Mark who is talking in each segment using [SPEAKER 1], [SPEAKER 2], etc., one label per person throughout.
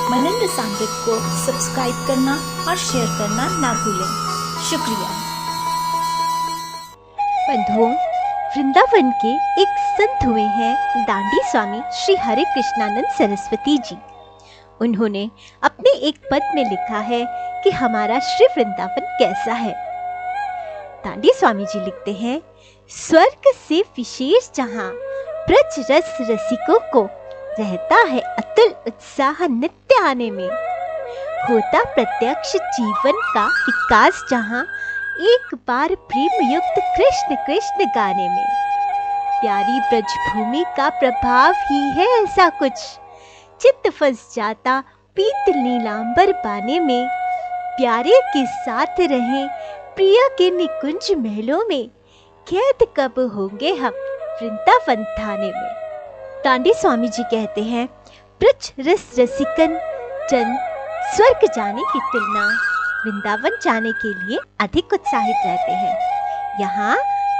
[SPEAKER 1] मनन रसामृत को सब्सक्राइब करना और शेयर करना ना भूलें। शुक्रिया।
[SPEAKER 2] बंधुओं, वृंदावन के एक संत हुए हैं दांडी स्वामी श्री हरे कृष्णानंद सरस्वती जी। उन्होंने अपने एक पद में लिखा है कि हमारा श्री वृंदावन कैसा है। दांडी स्वामी जी लिखते हैं, स्वर्ग से विशेष जहां ब्रज रस रसिकों को रहता है अतुल उत्साह नित्य आने में, होता प्रत्यक्ष जीवन का विकास जहां एक बार प्रेम युक्त कृष्ण कृष्ण गाने में। प्यारी ब्रज भूमि का प्रभाव ही है ऐसा कुछ, चित्त फंस जाता पीत नीलांबर पाने में। प्यारे के साथ रहें प्रिया के निकुंज महलों में, कैद कब होंगे हम वृंदावन थाने में। दांडी स्वामी जी कहते हैं, ब्रज रस रसिकन जन स्वर्ग जाने की तुलना वृंदावन जाने के लिए अधिक उत्साहित रहते हैं। यहाँ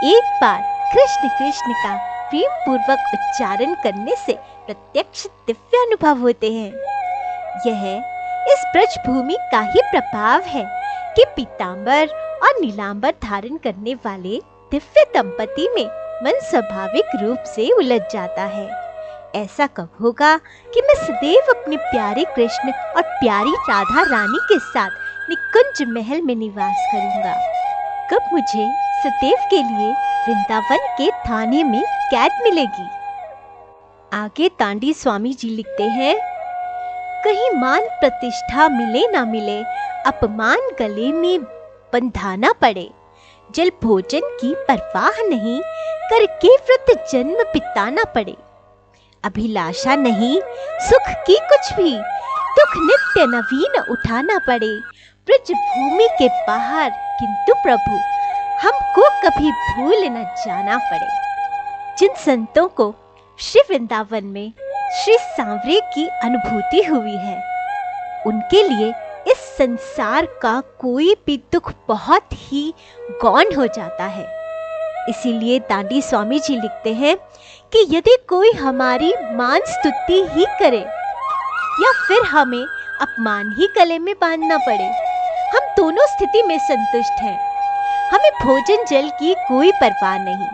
[SPEAKER 2] एक बार कृष्ण कृष्ण का प्रेम पूर्वक उच्चारण करने से प्रत्यक्ष दिव्य अनुभव होते हैं। यह इस ब्रज भूमि का ही प्रभाव है कि पीतांबर और नीलांबर धारण करने वाले दिव्य दंपति में मन स्वाभाविक रूप से उलझ जाता है। ऐसा कब होगा कि मैं सदैव अपने प्यारे कृष्ण और प्यारी राधा रानी के साथ निकुंज महल में निवास करूंगा। कब मुझे सदैव के लिए वृंदावन के थाने में कैद मिलेगी। आगे दांडी स्वामी जी लिखते हैं, कहीं मान प्रतिष्ठा मिले ना मिले, अपमान गले में बंधाना पड़े, जल भोजन की परवाह नहीं करके व्रत जन्म बिताना पड़े। अभिलाषा नहीं सुख की कुछ भी, दुख नित्य नवीन उठाना पड़े, ब्रज भूमि के बाहर किंतु प्रभु हमको कभी भूल न जाना पड़े। जिन संतों को श्री वृंदावन में श्री सांवरे की अनुभूति हुई है, उनके लिए इस संसार का कोई भी दुख बहुत ही गौण हो जाता है। इसीलिए दांडी स्वामी जी लिखते हैं कि यदि कोई हमारी मान स्तुति ही करे या फिर हमें अपमान ही गले में बांधना पड़े, हम दोनों स्थिति में संतुष्ट हैं। हमें भोजन जल की कोई परवाह नहीं,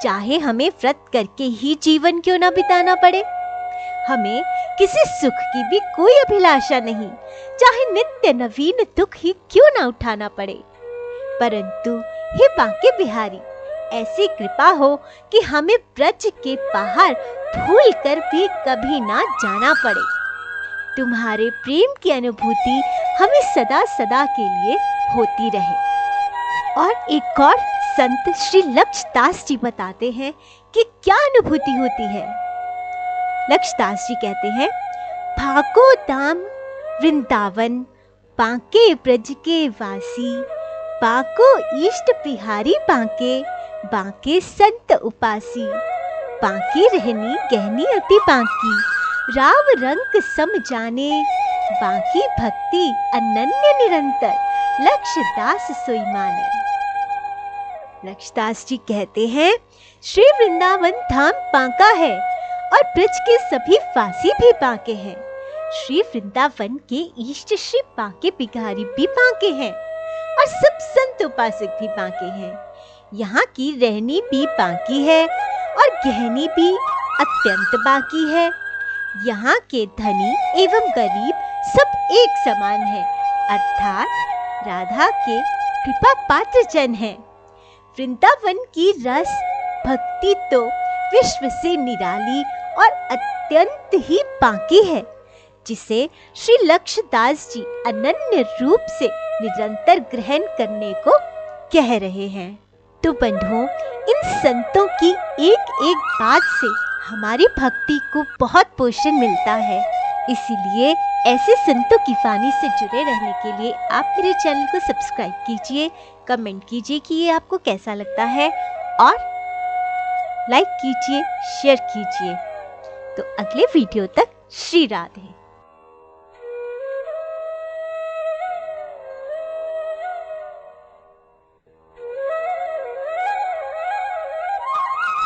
[SPEAKER 2] चाहे हमें व्रत करके ही जीवन क्यों ना बिताना पड़े। हमें किसी सुख की भी कोई अभिलाषा नहीं, चाहे नित्य नवीन दुख ही क्यों ना उठाना पड़े। परंतु हे बांके बिहारी, ऐसी कृपा हो कि हमें ब्रज के बाहर भूल कर भी कभी ना जाना पड़े। तुम्हारे प्रेम की अनुभूति हमें सदा सदा के लिए होती रहे। और एक और संत श्री लक्षदास जी बताते हैं कि क्या अनुभूति होती है। लक्षदास जी कहते हैं, भागो धाम वृंदावन बांके ब्रज के वासी, बाको इष्ट बिहारी बांके, बांके संत उपासी, बांके रहनी गहनी अति बांकी, राव रंग सम जाने, बांकी भक्ति अनन्य निरंतर, लक्षदास सोई माने। लक्षदास जी कहते हैं, श्री वृंदावन धाम बांका है और ब्रज के सभी वासी भी बांके हैं। श्री वृंदावन के इष्ट श्री बांके बिहारी भी बांके हैं और सब संत उपासक भी बांके हैं। यहाँ की रहनी भी बांकी है और गहनी भी अत्यंत बांकी है। यहाँ के धनी एवं गरीब सब एक समान है, अर्थात राधा के कृपा पात्र जन हैं। वृंदावन की रस भक्ति तो विश्व से निराली और अत्यंत ही बांकी है, जिसे श्री लक्षदास जी अनन्य रूप से निरंतर ग्रहण करने को कह रहे हैं। तो बंधुओं, इन संतों की एक एक बात से हमारी भक्ति को बहुत पोषण मिलता है। इसीलिए ऐसे संतों की वाणी से जुड़े रहने के लिए आप मेरे चैनल को सब्सक्राइब कीजिए, कमेंट कीजिए कि ये आपको कैसा लगता है और लाइक कीजिए, शेयर कीजिए। तो अगले वीडियो तक श्री राधे।